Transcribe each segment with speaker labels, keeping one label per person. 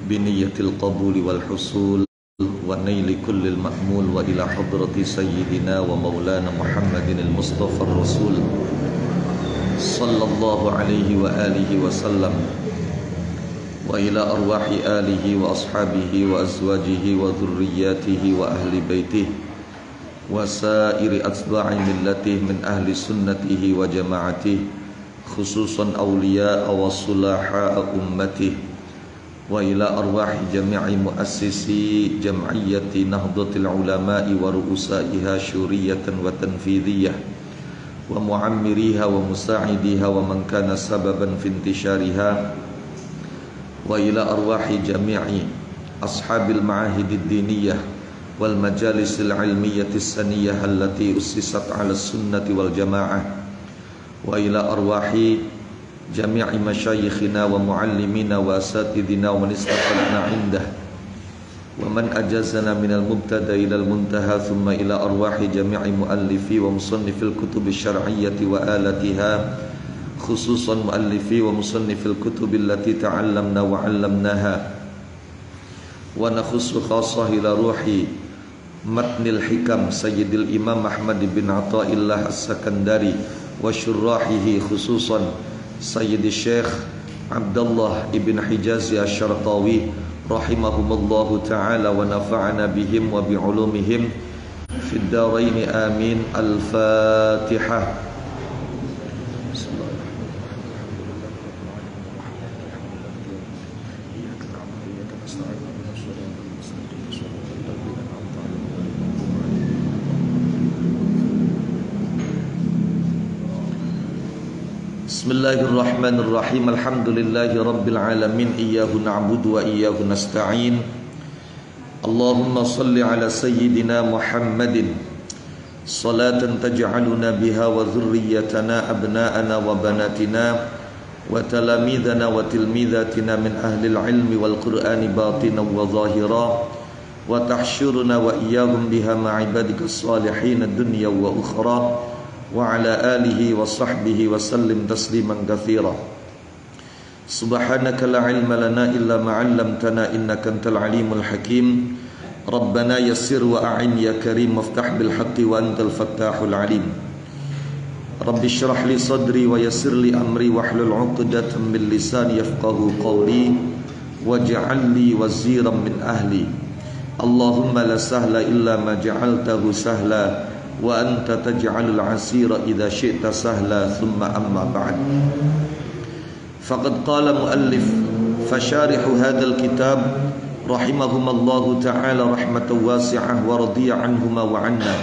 Speaker 1: بنية القبول والحصول ونيل كل المأمول وإلى حضرة سيدنا ومولانا محمد المصطفى الرسول صلى الله عليه وآله وسلم وإلى أرواح آله وأصحابه وأزواجه وذرياته وأهل بيته وسائر أتباع ملته من أهل سنته وجماعته خصوصا أولياء وصلاحاء أمته وإلى أرواح جميع مؤسسي جمعية نهضة العلماء ورؤسائها شورية وتنفيذية ومعمريها ومساعديها ومن كان سببا في انتشارها وإلى أرواح جميع أصحاب المعاهد الدينية والمجالس العلمية السنية التي أسست على السنة والجماعة وإلى أرواح جميع مشايخنا ومعلمينا وأساتذنا ومن استفدنا عنده ومن أجازنا من المبتدأ إلى المنتهى ثم إلى أرواح جميع مؤلفي ومصنفي الكتب الشرعية وآلتها خصوصا مؤلفي ومصنفي الكتب التي تعلمنا وعلمناها ونخص خاصة إلى روح متن الحكم سيد الإمام أحمد بن عطاء الله السكندري وشراحه خصوصا سيد الشيخ عبد الله ابن حجازي الشرقاوي رحمهم الله تعالى ونفعنا بهم وبعلومهم في الدارين آمين. الفاتحة. Bismillahirrahmanirrahim. Alhamdulillahi rabbil alamin. Iyyahu na'budu wa iyyahu nasta'in. Allahumma salli ala sayyidina Muhammadin salatan taj'aluna biha wa dhurriyyatana abna'ana wa banatina wa talamidana wa tilmidatina min ahli al-ilmi wal qur'ani batinan wa zahira wa tahsyuruna wa iyyahum biha ma'ibadika as-salihin ad-dunya wa ukhra wa ala alihi wa sahbihi wa sallim tasliman katsira. Subhanaka la ilma lana illa ma 'allamtana innaka antal alimul hakim. Rabbana yassir wa a'in ya karim waftah bil haqqi wa antal fattahul alim. Rabbi shrah li sadri wa yassir li amri wahlul 'uqdatam min lisani yafqahu qawli waj'al li waziran min ahli. Allahumma la sahla illa ma ja'altahu sahla wa anta taj'alul 'asira idza syi'ta sahla. Thumma amma ba'd. Faqad qala muallif fasharihu hadzal kitab rahimahumallahu ta'ala rahmatan wasi'ah wa radiya anhuma wa 'anna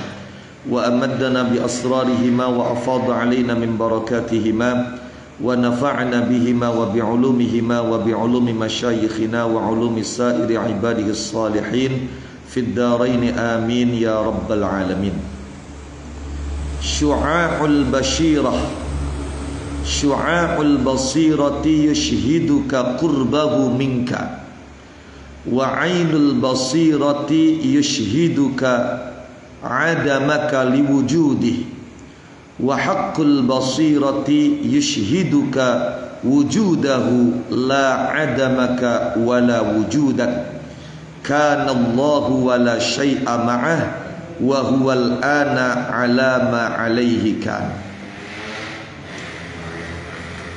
Speaker 1: wa amaddana bi asrarihima wa afada 'alaina min barakatihima wa nafa'na bihima wa bi 'ulumihima wa bi 'ulumi masyayikhina wa 'ulumi sa'iri 'ibadihi as-salihin fid darain amin ya rabbal alamin. Syu'a'ul basyirah syu'a'ul basirati yushhiduka qurbahu minka wa 'ainul basirati yushhiduka 'adamaka liwujudih wa haqqul basirati yushhiduka wujudahu la 'adamaka wala wujudak kana Allahu wala syai'a ma'ah wa huwal ana ala ma alaihi kan.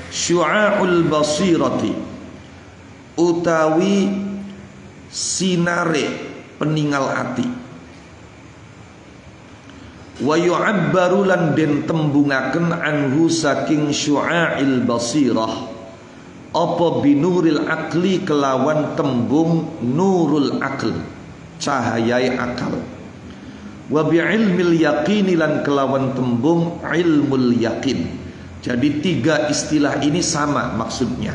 Speaker 1: Syu'a'ul basirati utawi sinare peninggal ati wa yu'abbaru lan den tembungaken anhu saking syu'a'il basirah apa binuril akli kelawan tembung nurul akl cahayai akal wa bi'ilmil yaqini lan kelawan tembung ilmul yakin. Jadi tiga istilah ini sama maksudnya,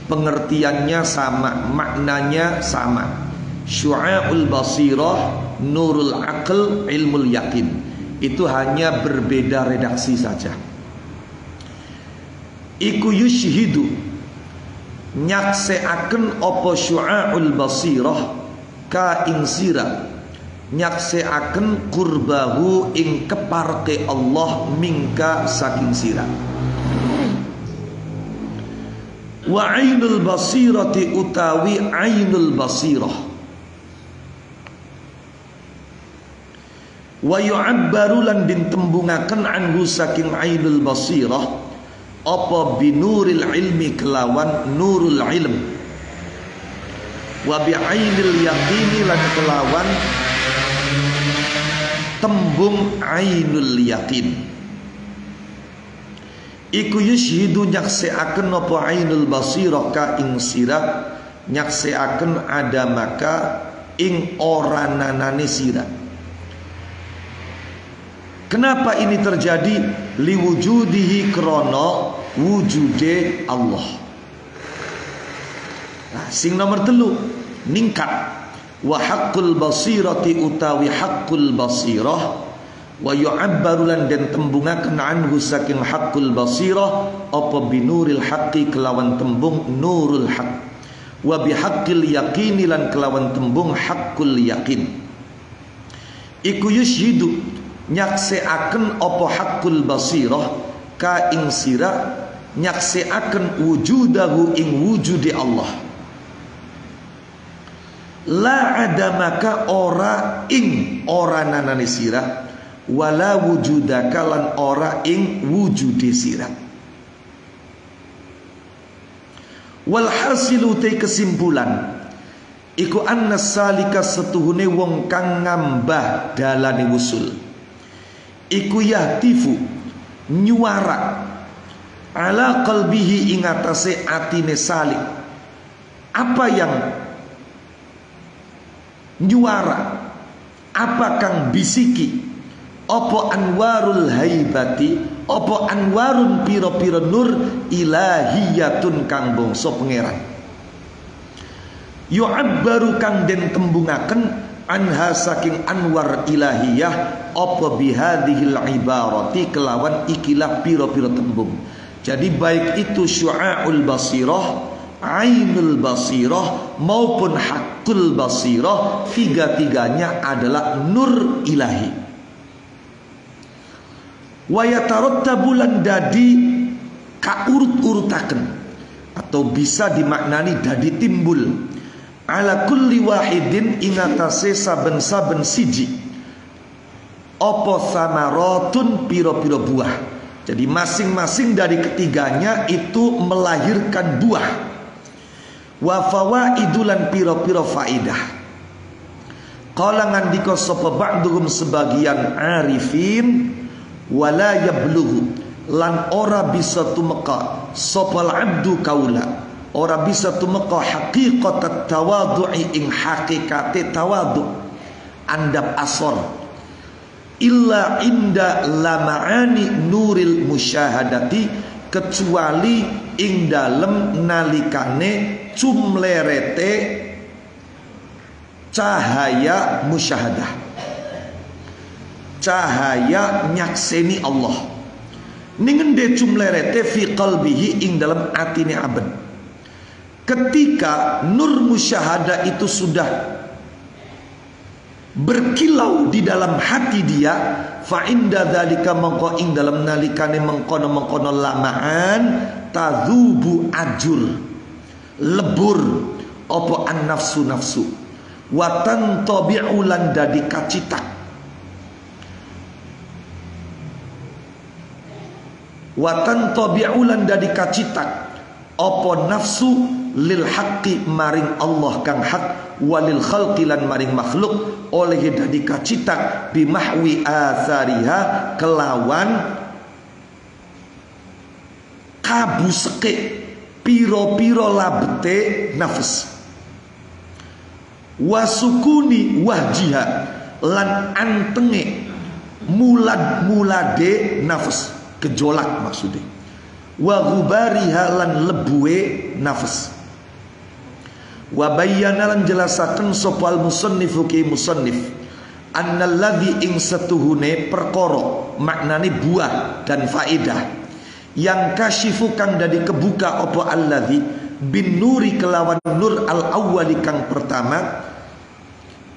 Speaker 1: pengertiannya sama, maknanya sama. Syu'a'ul basirah, nurul aql, ilmul yakin. Itu hanya berbeda redaksi saja. Iku yushhidu nyakseaken apa syu'a'ul basirah ka ing sira nyakseaken kurbahu ing keparke Allah mingka saking sira. Wa ainul basirati utawi ainul basirah. Wa yu'abbaru lan ditembungaken anhu saking ainul basirah apa binuril ilmi kelawan nurul ilm. Wa bi ainil yaqini lan kelawan tembung ainul yaqin. Iku yushhidu nyaksiaken apa ainul basirah ka ing sira, nyaksiaken ada maka ing orananane sira. Kenapa ini terjadi? Liwujudihi krono wujude Allah. Nah, sing nomor 3 ningkat wa haqqul basirati utawi haqqul basirah. Wa yu'abbaru lan den tembungaken anhu saking haqqul basirah apa binuril haqqi kelawan tembung nurul haqq. Wa bihaqqil yaqini lan kelawan tembung haqqul yaqin. Iku yushhidu nyaksiaken apa haqqul basirah ka ing sira, nyaksiaken wujudahu ing wujude Allah. La ada maka ora ing ora nanane sira, wala wujudaka lan ora ing wujude sira. Walhasilu te kesimpulan iku anna salika setuhune wong kang ngambah dalane wusul iku yahtifu nyuara ala qalbihi ing atase atine salik. Apa yang nyuara, apa kang bisiki? Apa anwarul haibati, apa anwarun piro-piro nur ilahiyatun kang bangsa pangeran. Yu'abbaru kang den tembungaken anha saking anwar ilahiyah apa bihadhil ibarati kelawan ikilah piro-piro tembung. Jadi baik itu syu'aul basirah, ainul basirah maupun haqqul basirah, tiga-tiganya adalah nur ilahi. Wa yatarattabu lan dadi kaurut-urutaken atau bisa dimaknani dadi timbul ala kulli wahidin ing atase saben-saben siji apa samaratun piro-piro buah. Jadi masing-masing dari ketiganya itu melahirkan buah. Wa fawaidulan piro-piro faidah. Qala ngandika sapa ba'dhum sebagian arifin, wala yablughu lan ora bisa tumeka sopal abdu kaula, ora bisa tumeka haqiqatat tawadhu'i ing hakikate tawadhu andap asor illa inda lama'ani nuril musyahadati, kecuali ing dalem nalikane cumlerete cahaya musyahadah, cahaya nyakseni Allah. Ningende cumlerete fi qalbihi ing dalam atine abad. Ketika nur musyahadah itu sudah berkilau di dalam hati dia, fa inda dzalika mongko ing dalam nalikane mengkono-mengkono lamaan tadzubu ajur lebur apa an nafsu nafsu wa tantabi'u lan dadi kacitak watan tabi'ulan dari kacitak apa nafsu lil haqqi maring Allah kang hak walil khalqi lan maring makhluk oleh dadi kacitak bimahwi athariha kelawan kabuseke piro-piro labete nafs wasukuni wahjiha lan antenge mulad-mulade nafs gejolak maksudnya wa ghubariha lan lebuwe nafs wa bayyana lan jelasaken sapa al musannifu ki musannif annalladzi ing setuhune perkara maknane buah dan faedah yang kasyifu kang dadi kebuka apa alladzi bin nuri kelawan nur al awwali kang pertama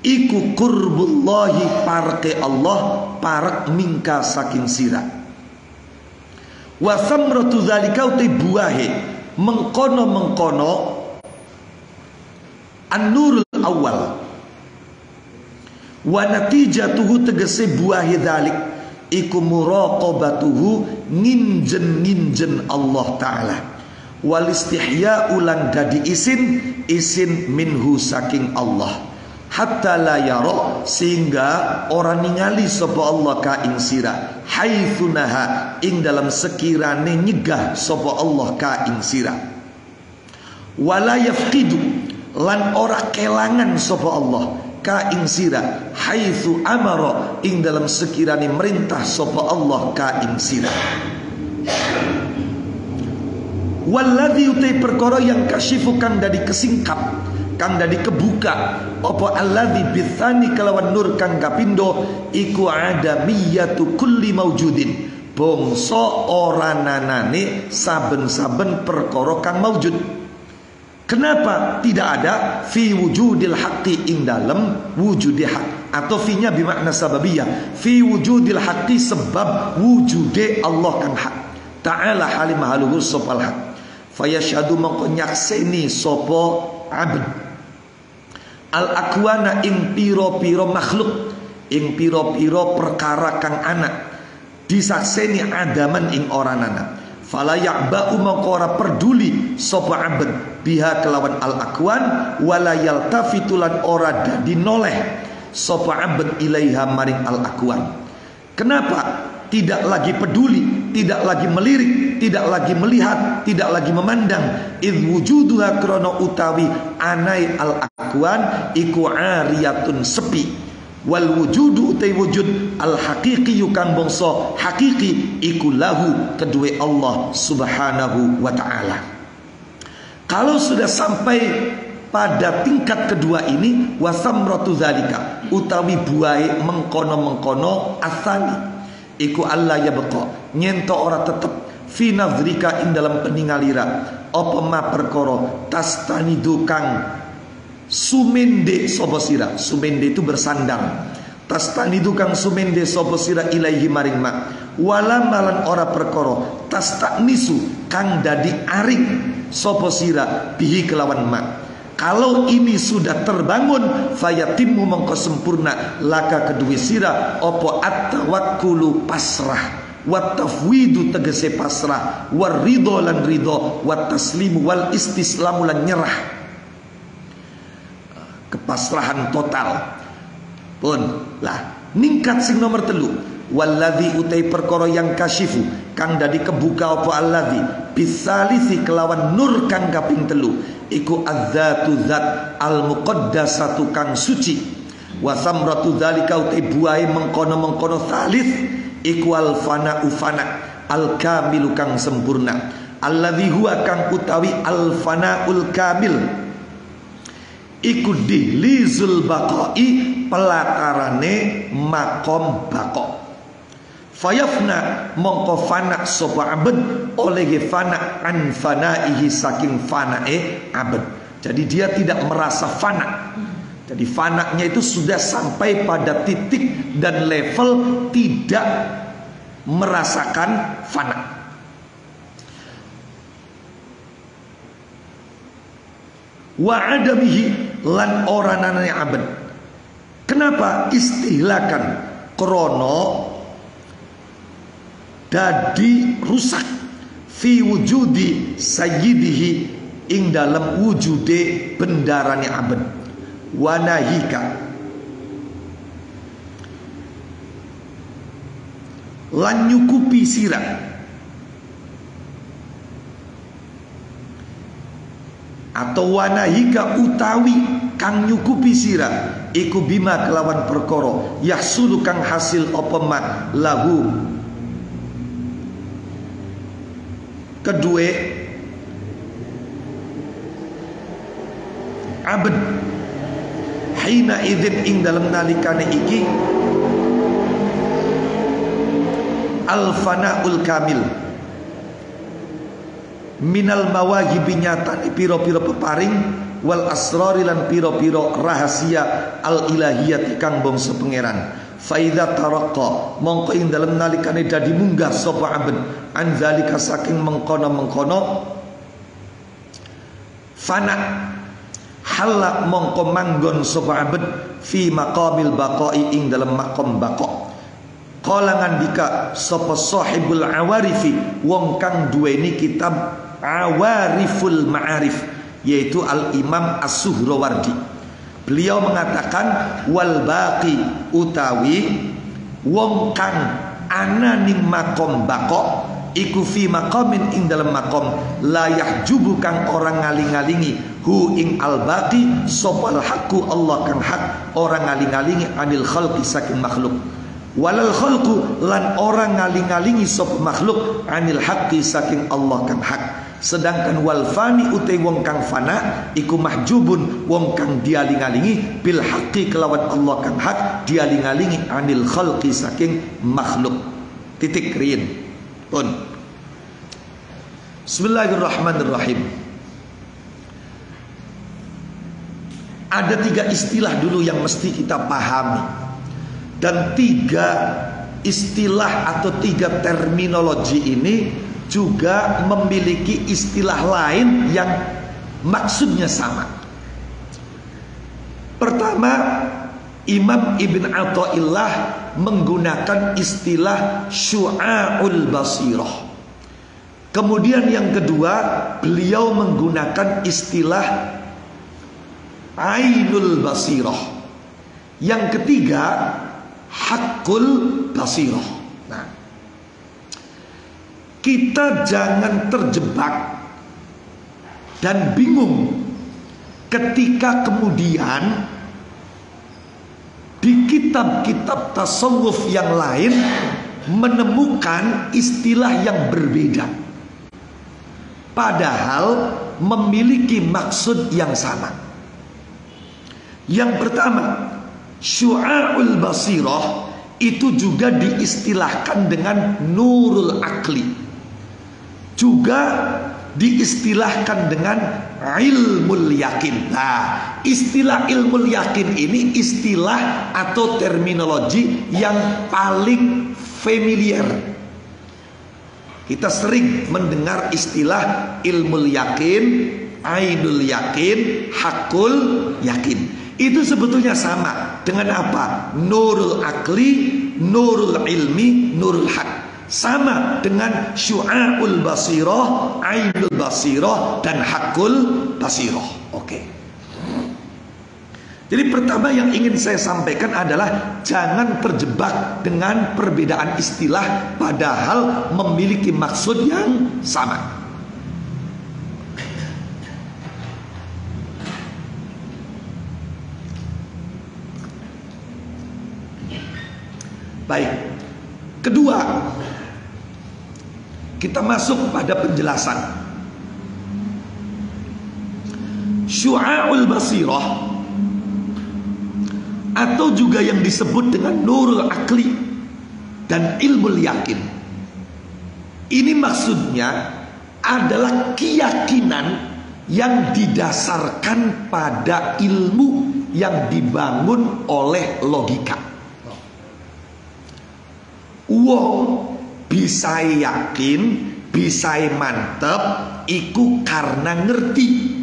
Speaker 1: iku qurbullahi parke Allah parek mingka saking sira wa samratu dzalika uti buahe mengkono an-nurul awal wa natijatuhu tegese buahi dzalik iku muraqabatuhu nginjen Allah Ta'ala wal istihya ulan dadi isin minhu saking Allah hatta la yara sehingga orang ningali sapa Allah ka ing sira haitsunaha ing dalam sekirane nyegah sapa Allah ka ing sira wala yafqidu lan ora kelangan sapa Allah ka ing sira haitsu amara ing dalam sekirane merintah sapa Allah ka ing sira walladzi utai perkara yang kasyifu kang dadi kesingkap kang dadi kebuka apa alladzi bitsani kelawan nur kang kapindo iku adamiyatu kulli maujudin bangsa ora nanane saben-saben perkara kang maujud. Kenapa tidak ada fi wujudil haqqi ing dalam wujudi hak atau finya bermakna sababiyah fi wujudil haqqi sebab wujude Allah kang hak ta'ala halim haluhu sopal hak fayashhadu mongko nyakseni sopo abd al akwana ing piro-piro makhluk ing piro-piro perkara kang anak disakseni adaman ing orang anak fala ya'ba'u mongko ora peduli sopo abd biha kelawan al akwan wala yaltafitulan ora dadi noleh sapa abd ilaiha maring al akwan. Kenapa tidak lagi peduli, tidak lagi melirik, tidak lagi melihat, tidak lagi memandang id wujuduha krana utawi anai al akwan iku ariyatun sepi wal wujudu utai wujud al haqiqi kang bangsa hakiki iku lahu kedue Allah subhanahu wa ta'ala. Kalau sudah sampai pada tingkat kedua ini wasamratu zalika utawi buai mengkono asani iku Allah ya beko nyento ora tetep fi nazrika ing dalam peningalira apa ma perkara tastanidu kang sumende sapa sira sumende itu bersandang tastanidu kang sumende sapa sira ilaihi maring ma wala malan ora perkara tastanisu kang dadi aring sopo sira bihi kelawan ma. Kalau ini sudah terbangun fayatimmu mongko sempurna laka kedua sira opo at-tawakkulu pasrah wat tafwidu tegese pasrah war ridho lan ridho wat taslimu wal istislamu lan nyerah kepasrahan total pun lah ningkat sing nomor 3 walladzi utai perkara yang kasyifu kang dadi kebuka apa alladzi bisalisi kelawan nur kang kaping 3 iku adzatu zat al muqaddasatu kang suci wa samratu dzalika utai buai mengkono salis iku al fana ufana al kamilu kang sempurna alladzi huwa kang utawi al fanaul kamil iku dihlizul baqai pelatarane makom bako fayafna mongko fana sapa abad oleh fana an fanaihi saking fanae abad. Jadi dia tidak merasa fana. Jadi fananya itu sudah sampai pada titik dan level tidak merasakan fana. Wa adamihi lan oranane abad. Kenapa istihlakan krono dadi rusak fi wujudi sayyidihi ing dalam wujude bendarane abad wanahika lan nyukupi sira atau wanahika utawi kang nyukupi sira iku bima kelawan perkara yahsulu kang hasil apa ma lahu kedua abad hina idzin ing dalam nalikane iki al fanaul kamil minal mawahibi nyatane piro-piro peparing wal asrari lan piro-piro rahasia al ilahiyati kang bangsa pangeran faida taraqqa mongko ing dalem nalikane dadi munggah sapa abad an zalika saking mengkono fana. Halak mongko manggon sapa abad fi maqamil baqai ing dalam maqam baqa. Qala ngandika sapa sahibul awarifi wong kang duweni kitab Awariful Ma'arif, yaitu Al-Imam As-Suhrawardi. Beliau mengatakan wal baqi utawi wong kang ana ning maqam baqa iku fi maqamin ing dalam maqam la yahjubu kang orang ngaling-alingi hu ing al-baqi sopal haqqu Allah kang hak orang ngaling-alingi anil khalqi saking makhluk, walal khalqu lan orang ngaling-alingi sop makhluk anil haqqi saking Allah kang hak. Sedangkan wal fani utai wong kang fana iku mahjubun wong kang dialing-alingi bil haqqi kelawan Allah kang hak dialing-alingi anil khalqi saking makhluk. Titik rin pun. Bismillahirrahmanirrahim. Ada 3 istilah dulu yang mesti kita pahami, dan 3 istilah atau 3 terminologi ini juga memiliki istilah lain yang maksudnya sama. Pertama, Imam Ibn Athaillah menggunakan istilah syu'a'ul basirah. Kemudian yang kedua, beliau menggunakan istilah ainul basirah. Yang ketiga, haqqul basirah. Nah, kita jangan terjebak dan bingung ketika kemudian di kitab-kitab tasawuf yang lain menemukan istilah yang berbeda, padahal memiliki maksud yang sama. Yang pertama, syu'a'ul basirah itu juga diistilahkan dengan nurul akli, juga diistilahkan dengan ilmul yakin. Nah, istilah ilmul yakin ini istilah atau terminologi yang paling familiar. Kita sering mendengar istilah ilmul yakin, ainul yakin, hakul yakin. Itu sebetulnya sama dengan apa? Nurul akli, nurul ilmi, nurul haq. Sama dengan syu'a'ul basirah, ainul basirah, dan hakul basirah. Oke. Jadi pertama yang ingin saya sampaikan adalah jangan terjebak dengan perbedaan istilah padahal memiliki maksud yang sama. Baik. Kedua, kita masuk pada penjelasan. Syu'a'ul basirah atau juga yang disebut dengan nurul akli dan ilmul yakin, ini maksudnya adalah keyakinan yang didasarkan pada ilmu yang dibangun oleh logika. Wong bisa yakin, bisa mantep iku karena ngerti.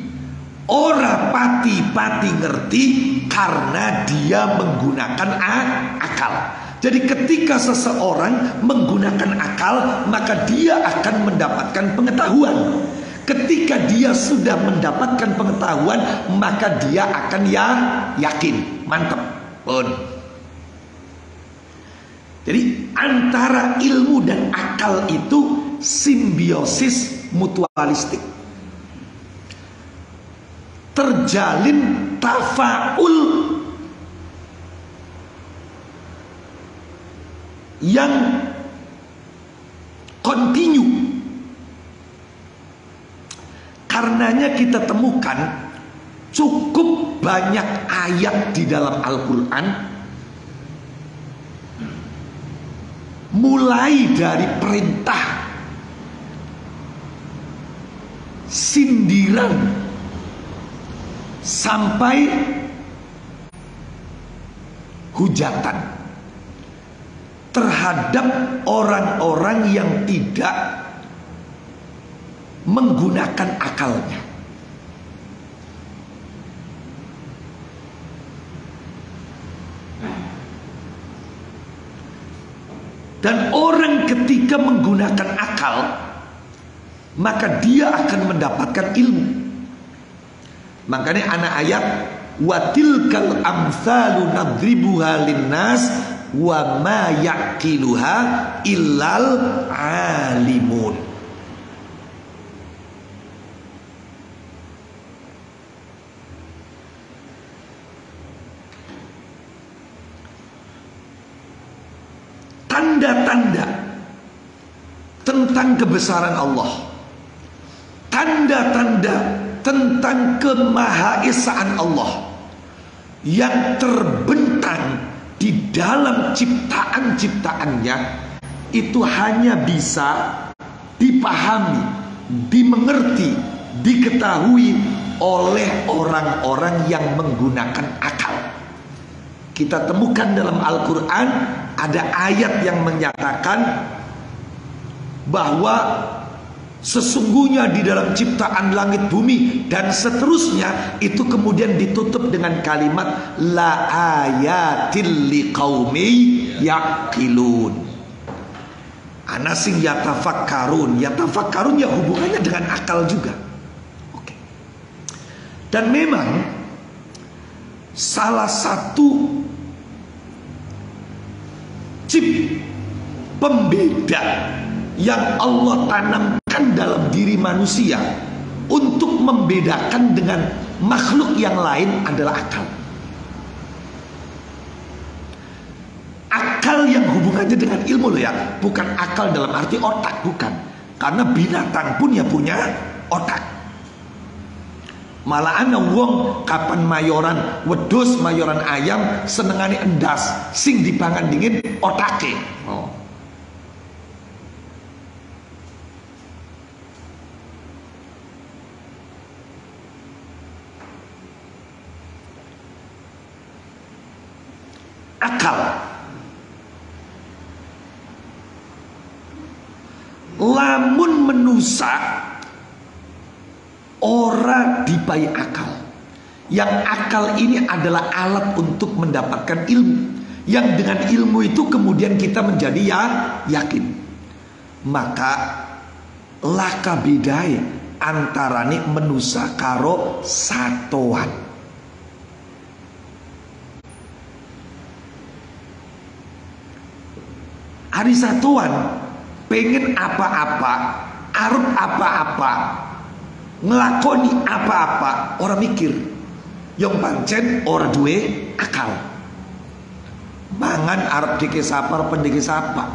Speaker 1: Ora pati-pati ngerti karena dia menggunakan akal. Jadi ketika seseorang menggunakan akal, maka dia akan mendapatkan pengetahuan. Ketika dia sudah mendapatkan pengetahuan, maka dia akan yakin, mantep pun. Jadi antara ilmu dan akal itu simbiosis mutualistik, terjalin tafaul yang kontinu. Karenanya kita temukan cukup banyak ayat di dalam Al-Quran, mulai dari perintah, sindiran, sampai hujatan terhadap orang-orang yang tidak menggunakan akalnya. Orang ketika menggunakan akal, maka dia akan mendapatkan ilmu. Makanya anak ayat, wa tilkal amsalu nadribuha linnas wa ma yaqiluha illal alimun. Tanda-tanda tentang kebesaran Allah, tanda-tanda tentang kemahaesaan Allah yang terbentang di dalam ciptaan-ciptaannya, itu hanya bisa dipahami, dimengerti, diketahui oleh orang-orang yang menggunakan akal. Kita temukan dalam Al-Quran ada ayat yang menyatakan bahwa sesungguhnya di dalam ciptaan langit bumi dan seterusnya itu kemudian ditutup dengan kalimat la ayatil liqaumi yaqilun. Ana sing yatafakkarun. Yatafakkarun ya hubungannya dengan akal juga. Oke. Dan memang salah satu chip pembeda yang Allah tanamkan dalam diri manusia untuk membedakan dengan makhluk yang lain adalah akal. Akal yang hubungannya dengan ilmu loh ya, bukan akal dalam arti otak, bukan. Karena binatang pun ya punya otak. Malah ana wong kapan mayoran wedhus, mayoran ayam senengane endas, sing dipangan dingin otake. Oh. Akal. Lamun menusa ora dipai akal. Yang akal ini adalah alat untuk mendapatkan ilmu, yang dengan ilmu itu kemudian kita menjadi yakin. Maka laka bedai antarane menusa karo satoan. Hari satuan pengen apa-apa, arep apa-apa, ngelakoni apa-apa, orang mikir. Yang pancen orang duwe akal. Mangan arep dike sapar pendike sapa.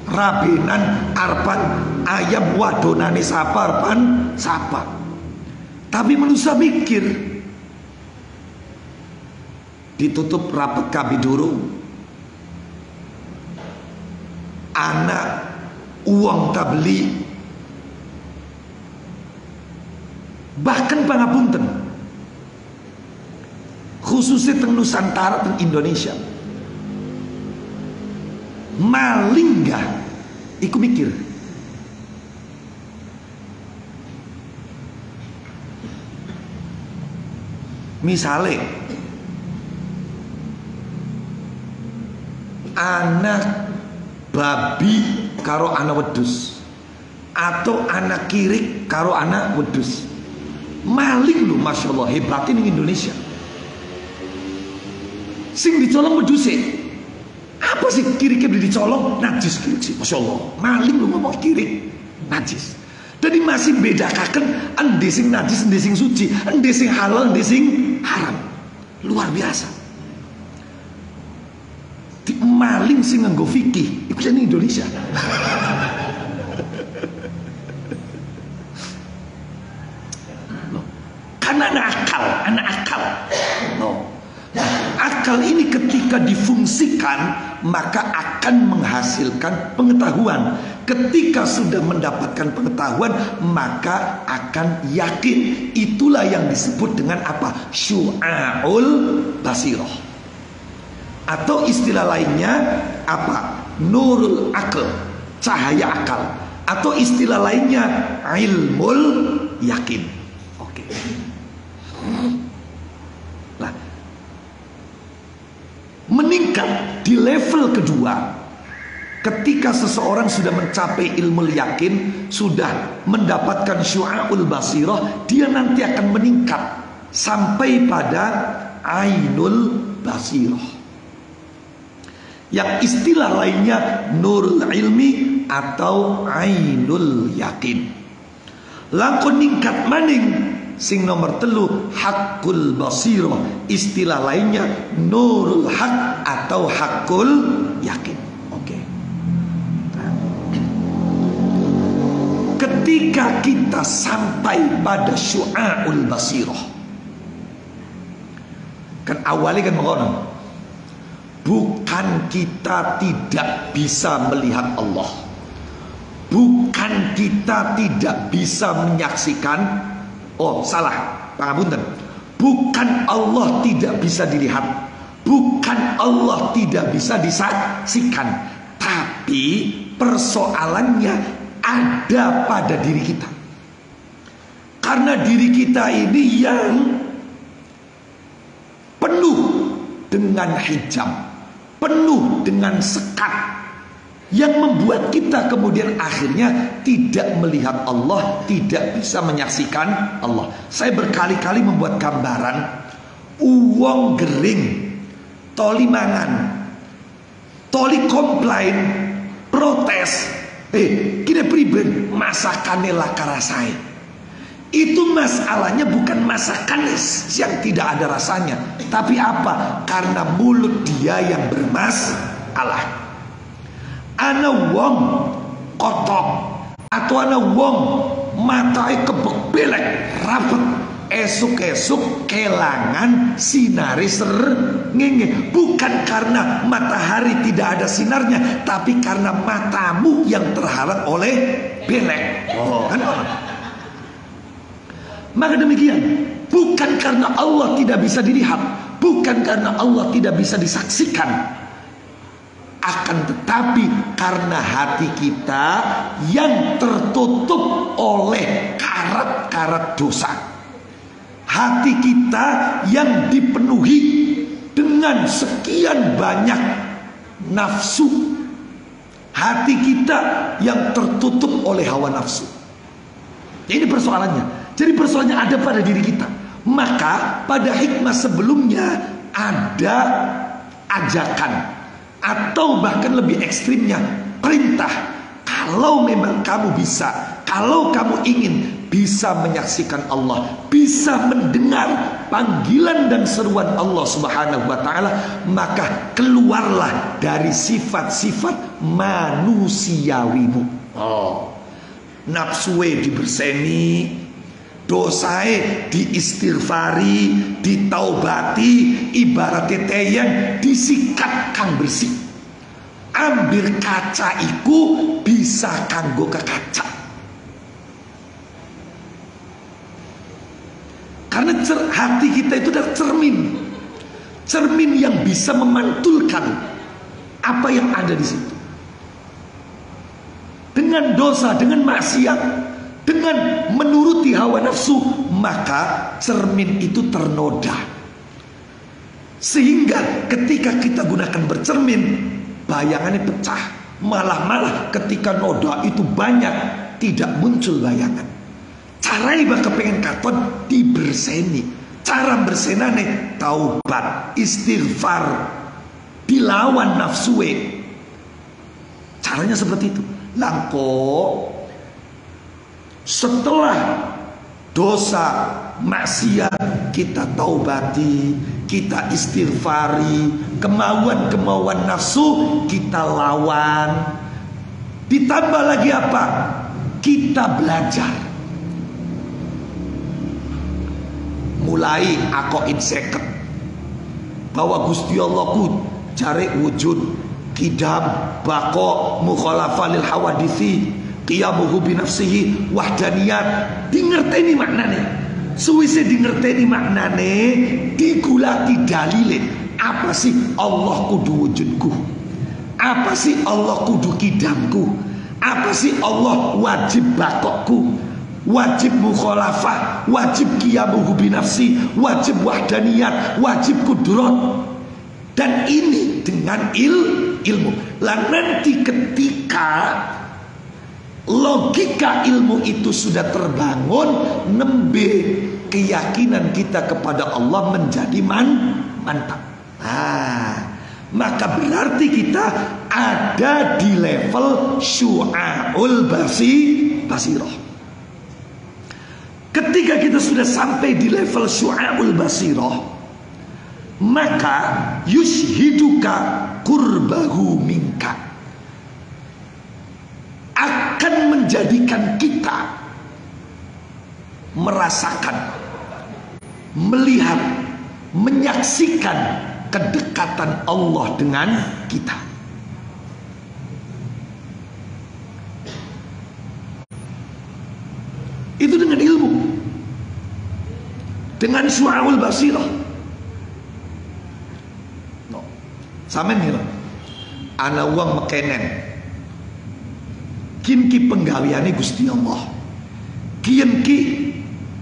Speaker 1: Rabinan arpan ayam wadonane sapar pan sapa. Tapi manusia mikir. Ditutup rapet kabidurung. Anak uang tabli, bahkan pangapunten, khususnya teng Nusantara, teng Indonesia, maling gak iku mikir. Misale anak babi karo anak wedus, atau anak kirik karo anak wedus, maling lu, masya Allah, hebatin di Indonesia. Sing dicolong weduse, apa sih kiriknya dicolong? Najis kirik sih, masya Allah. Maling lu ngomong kirik najis. Jadi masih bedakan endi sing najis, endi sing suci, endi sing halal, endi sing haram. Luar biasa. Maling sing nganggo fikih iku jeneng Indonesia. Karena anak akal. No. Nah, akal ini ketika difungsikan maka akan menghasilkan pengetahuan. Ketika sudah mendapatkan pengetahuan maka akan yakin. Itulah yang disebut dengan apa? Syu'aul basirah. Atau istilah lainnya apa? Nurul akal, cahaya akal. Atau istilah lainnya ilmul yakin. Oke. Nah, meningkat di level kedua Ketika seseorang sudah mencapai ilmu yakin, sudah mendapatkan syu'aul basirah, dia nanti akan meningkat sampai pada ainul basirah, yang istilah lainnya nurul ilmi atau ainul yakin. Langkon ningkat maning sing nomor telu hakul basirah, istilah lainnya nurul hak atau hakul yakin. Oke. Ketika kita sampai pada syu'aul basirah, kan awalnya kan mengonon, bukan kita tidak bisa melihat Allah, bukan kita tidak bisa menyaksikan. Oh salah, pangapunten. Bukan Allah tidak bisa dilihat, bukan Allah tidak bisa disaksikan, tapi persoalannya ada pada diri kita. Karena diri kita ini yang penuh dengan hijab, penuh dengan sekat, yang membuat kita kemudian akhirnya tidak melihat Allah, tidak bisa menyaksikan Allah. Saya berkali-kali membuat gambaran uwong gering, toli mangan, toli komplain, protes, kini priben masakannya lakarasai. Itu masalahnya bukan masakan yang tidak ada rasanya, tapi apa? Karena mulut dia yang bermasalah. Ana wong kotok atau ana wong matai kebek belek rapet, esuk-esuk kelangan sinari srengenge, bukan karena matahari tidak ada sinarnya, tapi karena matamu yang terhalang oleh belek. Kan? Maka demikian, bukan karena Allah tidak bisa dilihat, bukan karena Allah tidak bisa disaksikan, akan tetapi karena hati kita yang tertutup oleh karat-karat dosa, hati kita yang dipenuhi dengan sekian banyak nafsu, hati kita yang tertutup oleh hawa nafsu. Ini persoalannya. Jadi persoalannya ada pada diri kita. Maka pada hikmah sebelumnya ada ajakan, atau bahkan lebih ekstrimnya perintah. Kalau memang kamu bisa, kalau kamu ingin bisa menyaksikan Allah, bisa mendengar panggilan dan seruan Allah Subhanahu wa ta'ala, maka keluarlah dari sifat-sifat manusiawimu. Nafsuwe diberseni, dosae diistighfari, ditaubati, ibaratnya teyang disikat kang bersih. Ambil kaca iku bisa kanggo ke kaca. Karena hati kita itu adalah cermin, cermin yang bisa memantulkan apa yang ada di situ. Dengan dosa, dengan maksiat, dengan menuruti hawa nafsu, maka cermin itu ternoda. Sehingga ketika kita gunakan bercermin, bayangannya pecah. Malah ketika noda itu banyak, tidak muncul bayangan. Caranya kepengen katon diberseni. Cara bersenane taubat, istighfar, dilawan nafsuwe. Caranya seperti itu. Langko setelah dosa maksiat kita taubati, kita istighfari, kemauan-kemauan nafsu kita lawan. Ditambah lagi apa? Kita belajar. Mulai akoin seket bahwa Gusti Allah ku cari wujud, kidam, bako, mukhalafa lil hawadisi, qiyamuhu binafsihi, wahdaniyat. Dingerteni maknane. Suwise dingerteni maknane, digulati dalile. Apa sih Allah kudu wujudku? Apa sih Allah kudu kidamku? Apa sih Allah wajib bakokku? Wajib mukhalafah, wajib qiyamuhu binafsi, wajib wahdaniyat, wajib kudrat. Dan ini dengan ilmu. Lah nanti ketika logika ilmu itu sudah terbangun, nembe keyakinan kita kepada Allah menjadi mantap. Maka berarti kita ada di level syu'aul basirah. Ketika kita sudah sampai di level syu'aul basirah, maka yushhiduka qurbahu minka, akan menjadikan kita merasakan, melihat, menyaksikan kedekatan Allah dengan kita. Itu dengan ilmu, dengan syu'aul basirah. Samen nih, ana uang mekenen, kin ki penggaweane Gusti Allah, kien ki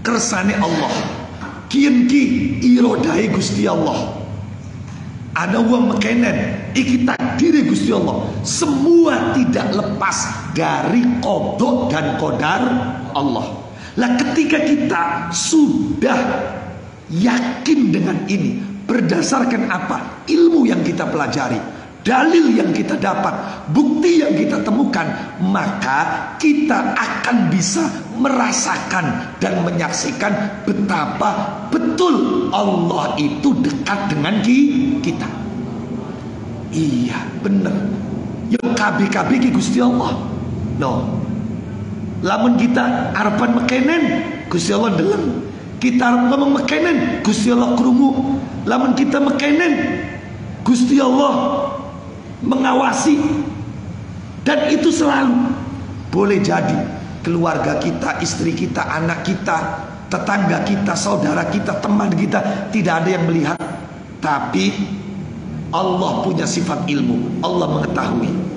Speaker 1: kersane Allah, kien ki irodahe Gusti Allah. Ada uang mekenen, iki takdiri Gusti Allah. Semua tidak lepas dari qada dan qadar Allah. Lah ketika kita sudah yakin dengan ini, berdasarkan apa? Ilmu yang kita pelajari, dalil yang kita dapat, bukti yang kita temukan, maka kita akan bisa merasakan dan menyaksikan betapa betul Allah itu dekat dengan kita. Iya, bener. Yang KB ki Gusti Allah. Lamun kita harapan mekenen, Gusti Allah deleng. Kita ngomong mekenen, Gusti Allah krungu. Lamun kita mekenen, Gusti Allah mengawasi. Dan itu selalu boleh jadi keluarga kita, istri kita, anak kita, tetangga kita, saudara kita, teman kita, tidak ada yang melihat. Tapi Allah punya sifat ilmu, Allah mengetahui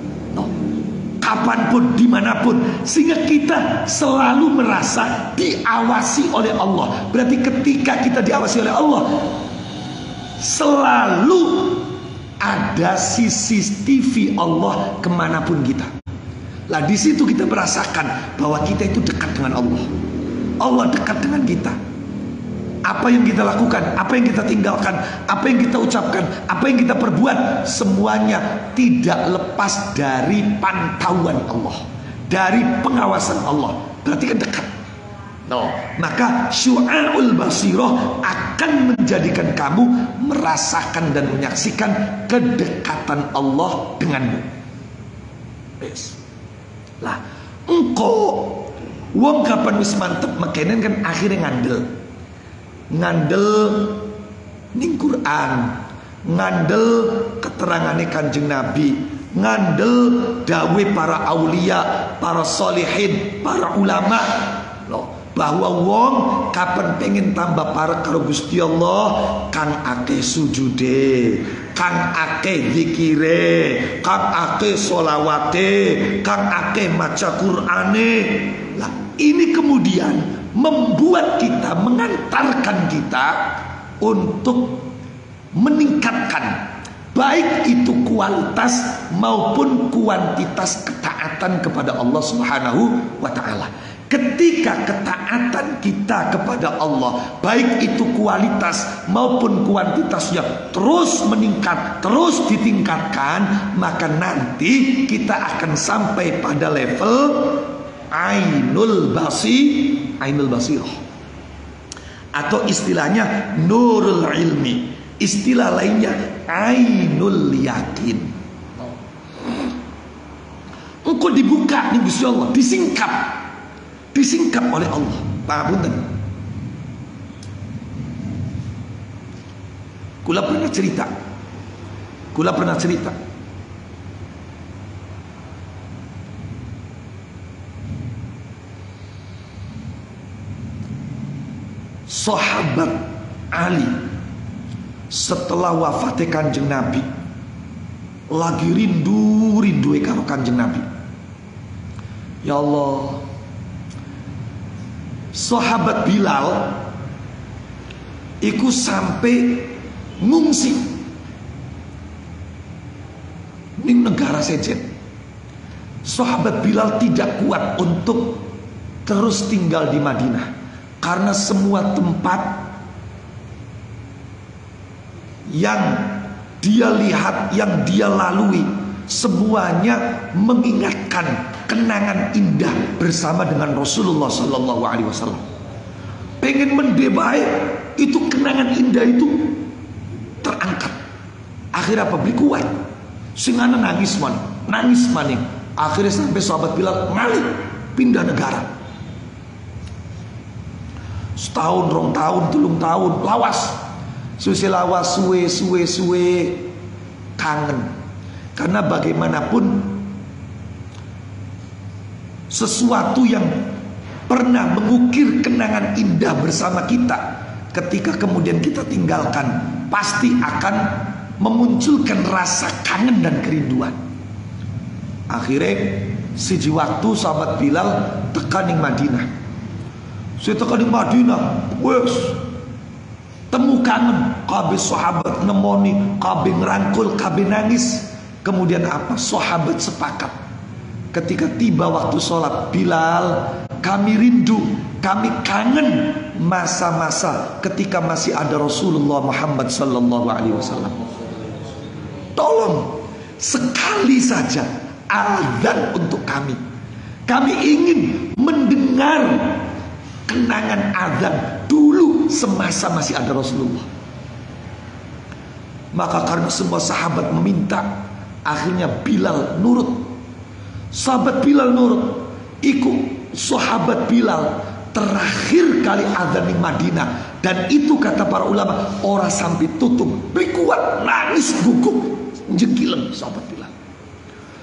Speaker 1: kapanpun, dimanapun, sehingga kita selalu merasa diawasi oleh Allah. Berarti ketika kita diawasi oleh Allah, selalu ada CCTV Allah kemanapun kita. Lah di situ kita merasakan bahwa kita itu dekat dengan Allah. Allah dekat dengan kita. Apa yang kita lakukan, apa yang kita tinggalkan, apa yang kita ucapkan, apa yang kita perbuat, semuanya tidak lepas dari pantauan Allah, dari pengawasan Allah. Berarti kan dekat. Maka syu'aul basirah akan menjadikan kamu merasakan dan menyaksikan kedekatan Allah denganmu. Lah, engkau wong kapan wis mantep mekenen kan akhirnya ngandel ning Quran, ngandel keterangane Kanjeng Nabi, ngandel dawe para aulia, para solihin, para ulama. Bahwa wong kapan pengen tambah para karo Gusti Allah, kang akeh sujude, kang akeh zikire, kang akeh solawate, kang akeh maca Qur'ane. Lah ini kemudian membuat kita, mengantarkan kita untuk meningkatkan baik itu kualitas maupun kuantitas ketaatan kepada Allah Subhanahu wa ta'ala. Ketika ketaatan kita kepada Allah, baik itu kualitas maupun kuantitasnya terus meningkat, terus ditingkatkan, maka nanti kita akan sampai pada level ainul basirah, atau istilahnya nurul ilmi, istilah lainnya ainul yakin. Engkau dibuka nih Gusti Allah, disingkap oleh Allah. Pangapunten, kula pernah cerita sahabat Ali setelah wafatnya Kanjeng Nabi lagi rindu karo Kanjeng Nabi. Ya Allah, sahabat Bilal iku sampai ngungsi ning negara darah sejen. Sahabat Bilal tidak kuat untuk terus tinggal di Madinah, karena semua tempat yang dia lihat, yang dia lalui, semuanya mengingatkan kenangan indah bersama dengan Rasulullah Sallallahu Alaihi Wasallam. Pengen mendebai, itu kenangan indah itu terangkat. Akhirnya apa? Beli kuat. Singana nangis maning. Akhirnya sampai sahabat Bilal ngalih pindah negara. Setahun, 2 tahun, 3 tahun, lawas. Suwe lawas, suwe kangen. Karena bagaimanapun sesuatu yang pernah mengukir kenangan indah bersama kita, ketika kemudian kita tinggalkan, pasti akan memunculkan rasa kangen dan kerinduan. Akhirnya siji waktu sahabat Bilal tekan ning Madinah. Saya tekan ning Madinah, wes temu kangen, kabeh sahabat nemoni, kabeh ngerangkul, kabeh nangis. Kemudian apa? Sahabat sepakat, ketika tiba waktu sholat, Bilal, kami rindu, kami kangen masa-masa ketika masih ada Rasulullah Muhammad Sallallahu Alaihi Wasallam. Tolong sekali saja azan untuk kami. Kami ingin mendengar kenangan azan dulu semasa masih ada Rasulullah. Maka karena semua sahabat meminta, akhirnya Bilal nurut. Sahabat Bilal nurut. Iku sahabat Bilal terakhir kali azan di Madinah. Dan itu kata para ulama, orang sampai tutup, beli kuat, nangis, gugup, jengkilan sahabat Bilal.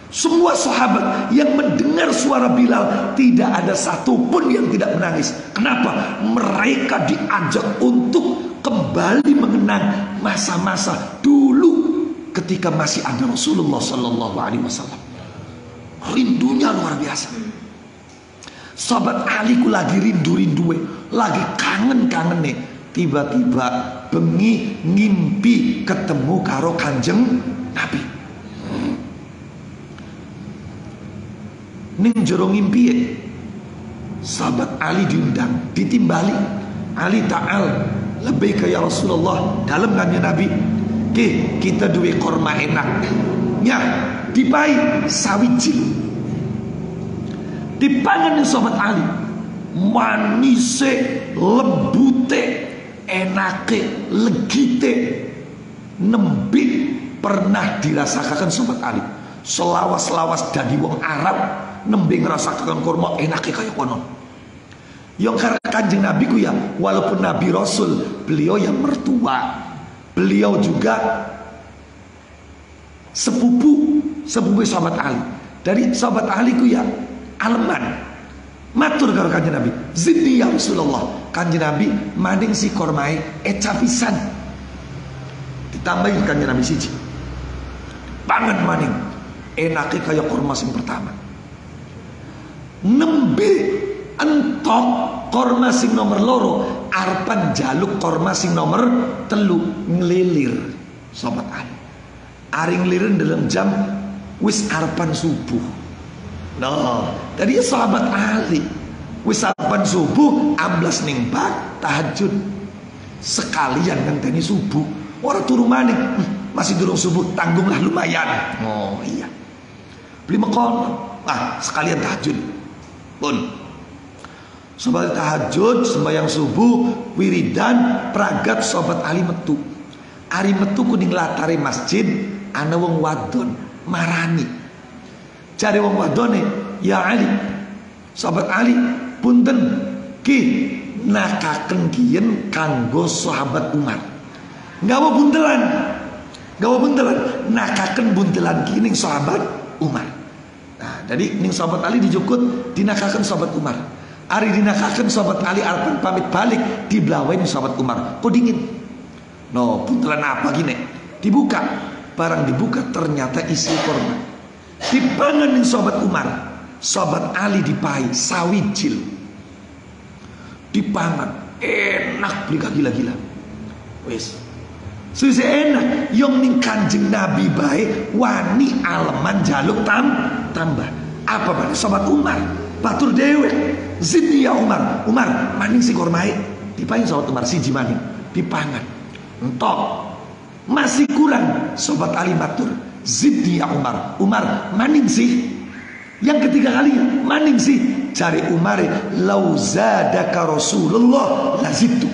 Speaker 1: Semua sahabat yang mendengar suara Bilal, tidak ada satupun yang tidak menangis. Kenapa? Mereka diajak untuk kembali mengenang masa-masa dulu ketika masih ada Rasulullah Sallallahu Alaihi Wasallam. Rindunya luar biasa. Sahabat Ali ku lagi rindu-rindu, lagi kangen-kangen nih. Tiba-tiba bengi ngimpi ketemu karo Kanjeng Nabi. Ning jero ngimpi, sahabat Ali diundang, ditimbali. Ali ta'al, lebih kaya Rasulullah, dalam Kanjeng Nabi. Kita duwe korma enak. Ya, dipai sawijil. Dipangan sahabat Ali. Manise, lembute, enake, legite, nembik pernah dirasakan sahabat Ali. Selawas-lawas dadi wong Arab nembe ngrasakaken kurma enake kaya konon. Yang karena Kanjeng Nabi ku ya, walaupun Nabi Rasul, beliau yang mertua, beliau juga sepupu sahabat Ali. Dari sahabat Ali ku ya aleman. Matur karo Kanjeng Nabi, "Zidni ya Rasulullah." Kanjeng Nabi manding si kormae ecapisan. Ditambahin Kanjeng Nabi siji. Pangan maning enake kaya korma sing pertama. Nembe entok korma sing nomor loro, arpan jaluk korma sing nomor 3 ngelilir sahabat Ali. Aring lirin dalam jam wis arpan subuh. Nah, dari sahabat Ali wis arpan subuh amblas ning bak tahajud. Sekalian ngenteni subuh. Ora turu maning, masih durung subuh, tanggunglah lumayan. Oh iya. Beli mekon. Nah, sekalian tahajud. Pun sahabat tahajud, sembahyang subuh, wiridan, pragat sahabat Ali metu. Ari metu kuning latare masjid, ana wong wadon marani. Cari wong wadone, "Ya Ali." Sahabat Ali, "Punten ki nakaken kiyen kanggo sahabat Umar." Gawa buntelan. Nakaken buntelan ki ning sahabat Umar. Nah, jadi ning sahabat Ali dijukut dinakaken sahabat Umar. Ari dinakaken sahabat Ali arep pamit balik diblawain sahabat Umar. Kok dingin? No, buntelan apa gini? Dibuka. Barang dibuka ternyata isi korma. Dipangan ning sahabat Umar. Sahabat Ali dipai sawijil. Dipangan enak beli gila-gila. Wis. Susi enak yang ning Kanjeng Nabi bae wani aleman jaluk tambah. Apa mana sobat Umar batur dewek zidni ya Umar. Umar maning sing kormai dipain sobat Umar siji maning dipangan entok masih kurang. Sobat Ali batur zidni ya Umar. Umar maning sih yang ketiga kalinya maning sih. Cari Umar lau zadaka Rasulullah lazidtu.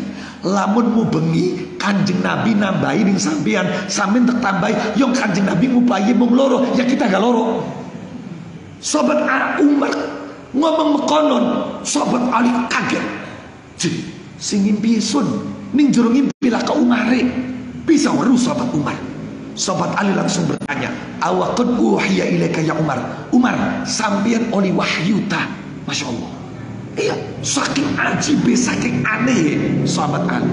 Speaker 1: Lamun mu bengi Kanjeng Nabi nambahi ning sampean sampean tak tambahi yang Kanjeng Nabi ngupayi mung loro ya kita gak loro. Sobat Umar ngomong mekonon, sobat Ali kaget. Sing ngimpi sun ning jero ngimpi lah ka Umare. Bisa weruh sobat Umar. Sobat Ali langsung bertanya, awaqad uhiya ilaika ya Umar. Umar sampean oli wahyu ta? Masya Allah. Iya, saking ajib, saking aneh sahabat Ali.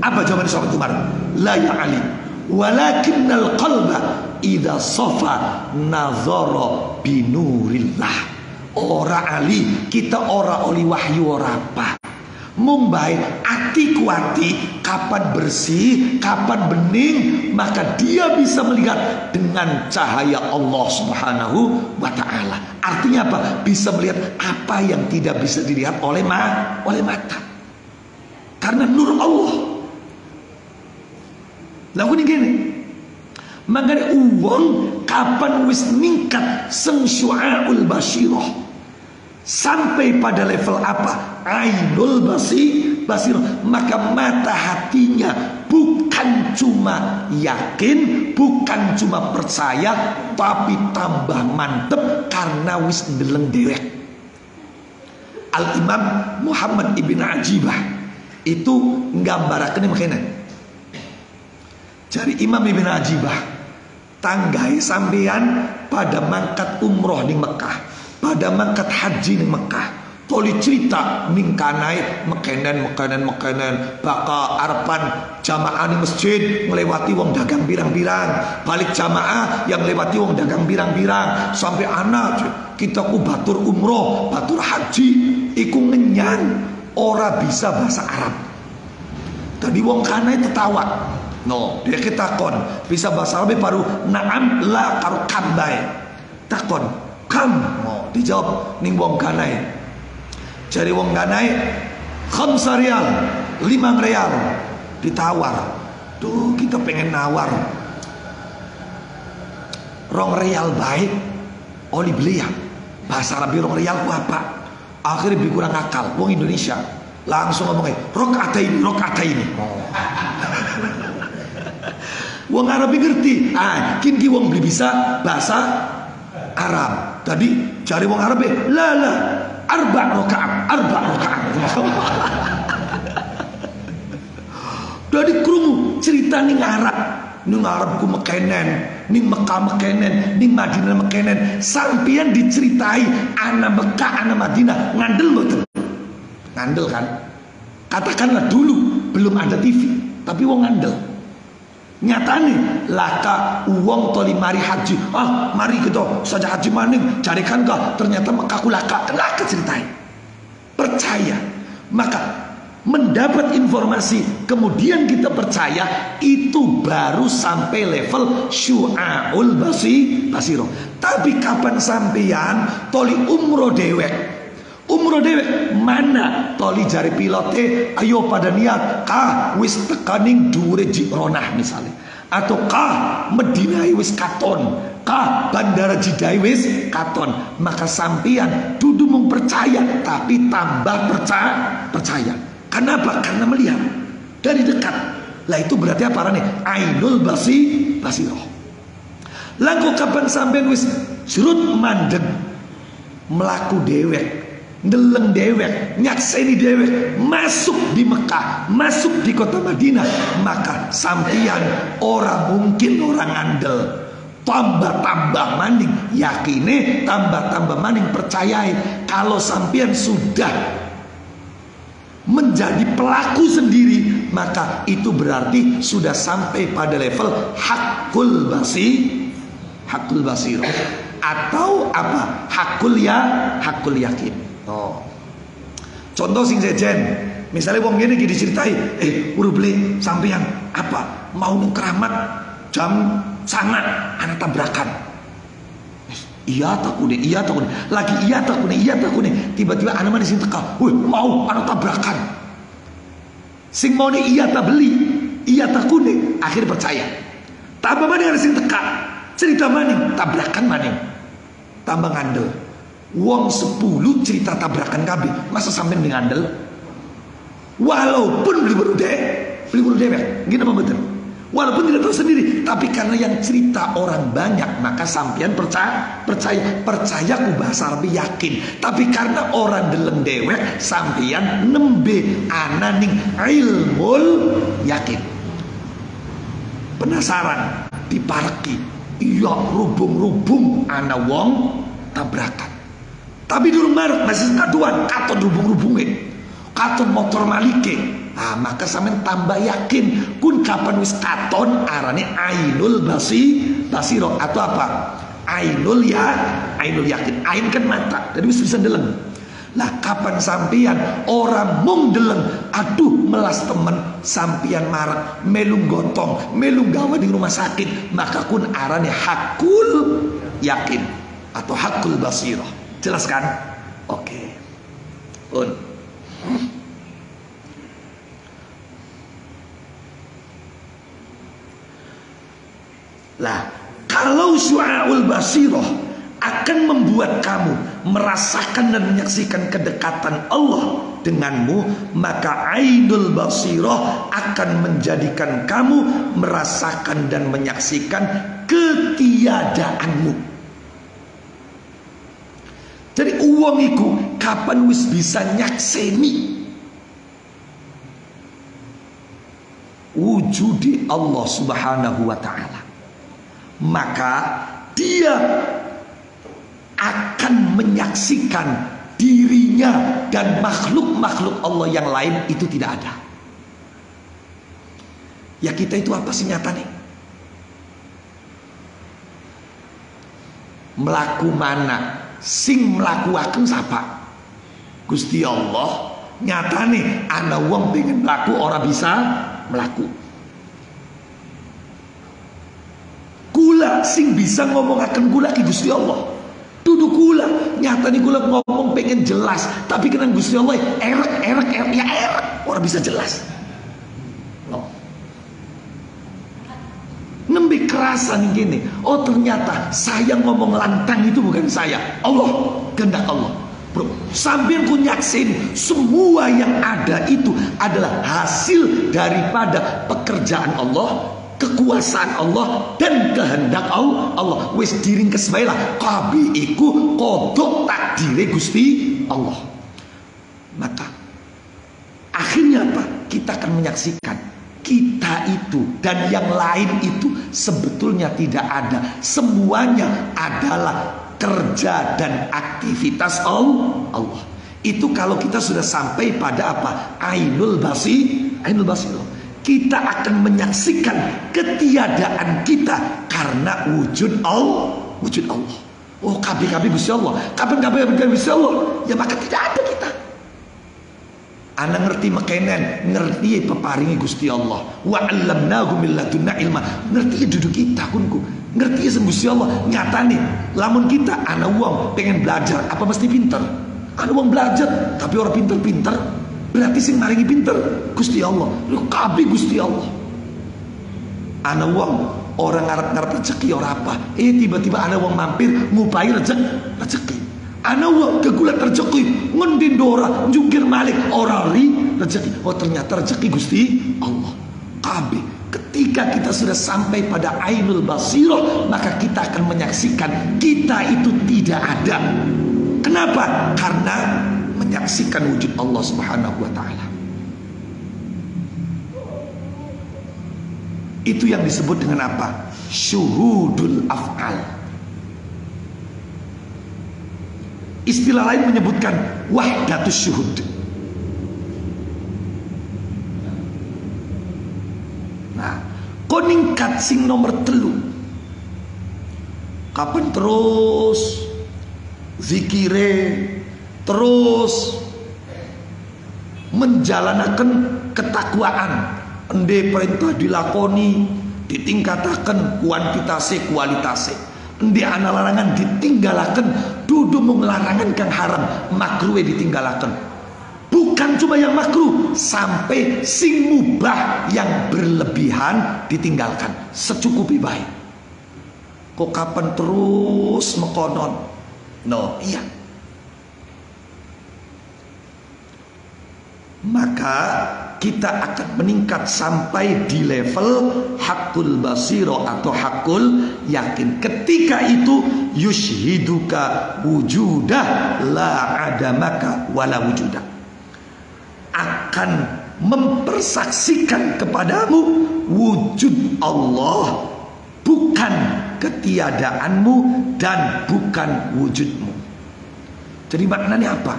Speaker 1: Apa jawaban sahabat Umar? La ya Ali, walakinnal qalba idza safa nazara binurillah. Ora Ali, kita ora oli wahyu ora apa. Mumbai ati kuati kapan bersih, kapan bening, maka dia bisa melihat dengan cahaya Allah Subhanahu wa ta'ala. Artinya apa? Bisa melihat apa yang tidak bisa dilihat oleh mata. Karena nur Allah. Lagu ini gini. Makanya uang kapan wis ningkat seng syu'aul basyirah. Sampai pada level apa? Ainul basir. Maka mata hatinya bukan cuma yakin, bukan cuma percaya, tapi tambah mantep karena wis ndeleng dewek. Al-Imam Muhammad ibn Ajibah itu nggambarakeun makanya. Cari Imam ibn Ajibah tanggai sampean pada mangkat umroh di Mekah, pada mangkat haji di Mekah. Toli cerita mingkanai mekanan baka arpan jamaah di masjid melewati wong dagang birang-birang, balik jamaah yang melewati wong dagang birang-birang sampai anak kita ku batur umroh, batur haji iku ngenyan ora bisa bahasa Arab. Tadi wong kanai tertawa. No, dia kita kon bisa bahasa Arab baru naam la karo kambai. Takon kam mau dijawab ning wong kanai. Cari wong kanai 5 rial, 5 rial ditawar. Tuh kita pengen nawar 2 rial baik oli beli ya. Bahasa Arab 2 rial ku apa? Akhirnya lebih kurang akal wong Indonesia. Langsung ngomongnya rokaat ini. Wong Arab ngerti. Kini wong beli bisa bahasa Arab. Tadi cari wong Arab la arba rokaat. Dari krungu cerita ning Arab. Ning Arabku mekenen, ning Mekah mekenen, ning Madinah mekenen. Sampian diceritai anak Mekah, anak Madinah ngandel betul. Ngandel kan? Katakanlah dulu belum ada TV, tapi wong ngandel. Nyatane laka uang toli mari haji. Mari kita saja haji maning carikan kah? Ternyata Mekah laka ceritain. Percaya. Maka mendapat informasi kemudian kita percaya itu baru sampai level syu'aul basiro. Tapi kapan sampean toli umroh dewek? Umroh dewek mana toli jari pilote ayo pada niat kah wis tekaning dure Jironah misalnya, atau kah Medinai wis katon, kah Bandara Jidai wis katon, maka sampian dudu mung percaya tapi tambah percaya. Kenapa? Karena melihat dari dekat. Lah itu berarti apa nih? Ainul basiroh. Langkau kapan sampean wis surut mandeg melaku dewek, ndeleng dewek, nyakseni dewek, masuk di Mekah, masuk di kota Madinah, maka sampian orang mungkin orang andel. Tambah maning yakine, tambah maning percayai. Kalau sampian sudah menjadi pelaku sendiri, maka itu berarti sudah sampai pada level hakul basir atau apa? Hakul yakin. Contoh sing jejen Misalnya wong ngene iki diceritai, urip le sampeyan apa? Mau nang keramat jam sangat ana tabrakan. Iya takune, lagi iya takune. Tiba-tiba ana manis sing teka, "Wih, mau ana tabrakan." Sing mau nih iya tak beli, iya takune, akhir percaya. Tambah maning ana sing teka, cerita maning, tabrakan maning. Tambah ngandel. Wong 10 cerita tabrakan kabeh, masa sampean ngandel? Walaupun beli baru dewek, gini apa betul? Walaupun tidak tahu sendiri, tapi karena yang cerita orang banyak, maka sampean percaya ku bahasa Arab yakin. Tapi karena orang deleng dewek, sampean nembe ananing ilmul yakin. Penasaran, dipareki, iya rubung-rubung ana wong tabrakan. Tapi durung marek masih kaduan, katon rubung-rubunge, katon motor malike. Maka sampean tambah yakin kun kapan wis katon arane ainul basiro atau apa? Ainul yakin. Ain kan mata, jadi wis bisa deleng. Lah kapan sampean orang mung deleng, aduh melas temen sampean marek melu gotong, melu gawe di rumah sakit, maka kun arane hakul yakin atau hakul basiro. Jelas kan? Oke. Lah, kalau syu'aul basiroh akan membuat kamu merasakan dan menyaksikan kedekatan Allah denganmu, maka ainul basiroh akan menjadikan kamu merasakan dan menyaksikan ketiadaanmu. Jadi uang iku kapan wis bisa nyakseni wujudi Allah Subhanahu wa ta'ala, maka dia akan menyaksikan dirinya dan makhluk-makhluk Allah yang lain itu tidak ada. Ya kita itu apa sih nyata nih? Melaku mana? Sing melakuaken sapa? Gusti Allah. Nyata nih ana wong pengen melaku ora bisa melaku. Kula sing bisa ngomongaken kula ki Gusti Allah. Duduk kula, nyata nih kula ngomong pengen jelas, tapi kena Gusti Allah erek ora bisa jelas. No. Nembe kerasa nih gini. Oh ternyata saya ngomong lantang itu bukan saya, Allah, kehendak Allah. Bro, sambil ku nyaksin semua yang ada itu adalah hasil daripada pekerjaan Allah, kekuasaan Allah dan kehendak Allah. Wis diringkes bae lah kabeh iku kodok takdire Gusti Allah. Maka akhirnya apa? Kita akan menyaksikan kita itu dan yang lain itu sebetulnya tidak ada. Semuanya adalah kerja dan aktivitas Allah. Itu kalau kita sudah sampai pada apa? Ainul basiro. Kita akan menyaksikan ketiadaan kita karena wujud Allah. Oh kabeh Gusti Allah. Kapan kabeh Gusti Allah? Ya maka tidak ada kita. Ana ngerti mekenen, ngerti peparingi Gusti Allah. Wa 'allamnahu min ladunna ilma. Ngerti duduk kita kunku. Ngerti Gusti Allah. Nyatane lamun kita ana wong pengen belajar, apa mesti pinter? Ana wong belajar tapi orang pinter-pinter, berarti sing maringi pinter Gusti Allah. Lu kabeh Gusti Allah. Ana wong orang ngarep-ngarep rezeki ora apa. Tiba-tiba ana wong mampir ngupai rezeki. Ana wong kegulat rezeki ngendindora jungkir malik ora ri rezeki. Oh ternyata rezeki Gusti Allah. Kabeh ketika kita sudah sampai pada ainul basirah, maka kita akan menyaksikan kita itu tidak ada. Kenapa? Karena menyaksikan wujud Allah Subhanahu wa ta'ala. Itu yang disebut dengan apa? Syuhudul af'al. Istilah lain menyebutkan wahdatus syuhud. Nah, koningkat sing nomor 3. Kapan terus zikire, terus menjalanaken ketakwaan, ende perintah dilakoni, ditingkataken kuantitasnya kualitasnya, ende ana larangan ditinggalaken, dudu mung larangan kang haram, makruhe ditinggalaken. Bukan cuma yang makruh, sampai sing mubah yang berlebihan ditinggalkan, secukupi baik. Kok kapan terus mekonon? No, iya. Maka kita akan meningkat sampai di level hakul basiro atau hakul yakin. Ketika itu yushhiduka wujudah la adamaka wala wujudah, akan mempersaksikan kepadamu wujud Allah, bukan ketiadaanmu dan bukan wujudmu. Jadi maknanya apa?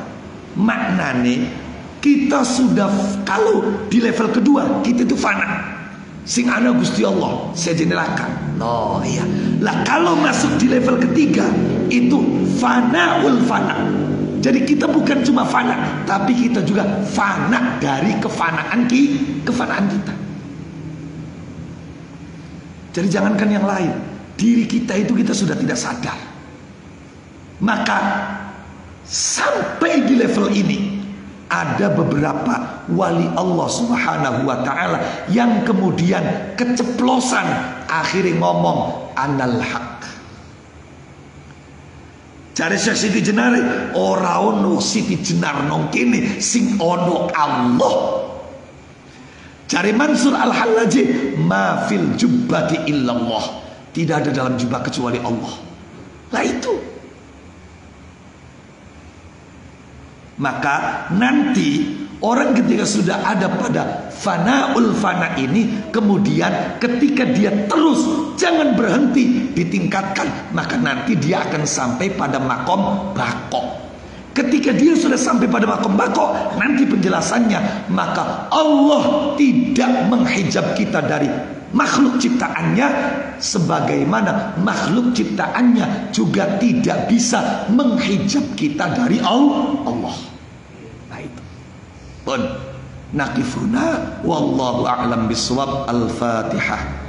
Speaker 1: Maknanya kita sudah, kalau di level kedua kita itu fana, sing ana Gusti Allah sejenelakan. Oh iya. Lah kalau masuk di level ketiga itu fanaul fana. Jadi kita bukan cuma fana, tapi kita juga fana dari kefanaan kita. Jadi jangankan yang lain, diri kita itu kita sudah tidak sadar. Maka sampai di level ini ada beberapa wali Allah Subhanahu wa ta'ala yang kemudian keceplosan, akhirnya ngomong anal haq. Cari Syekh Siti Jenar, ora ono Siti Jenar nong kene, sing ono Allah. Cari Mansur Al-Hallaji, ma fil jubbati illallah, tidak ada dalam jubah kecuali Allah. Lah itu. Maka nanti orang ketika sudah ada pada fanaul fana ini, kemudian ketika dia terus jangan berhenti ditingkatkan, maka nanti dia akan sampai pada makom bako. Ketika dia sudah sampai pada makom bako, nanti penjelasannya, maka Allah tidak menghijab kita dari makhluk ciptaannya, sebagaimana makhluk ciptaannya juga tidak bisa menghijab kita dari Allah. Nah itu pun nakifuna wallahu a'lam bisawab. Al-Fatihah.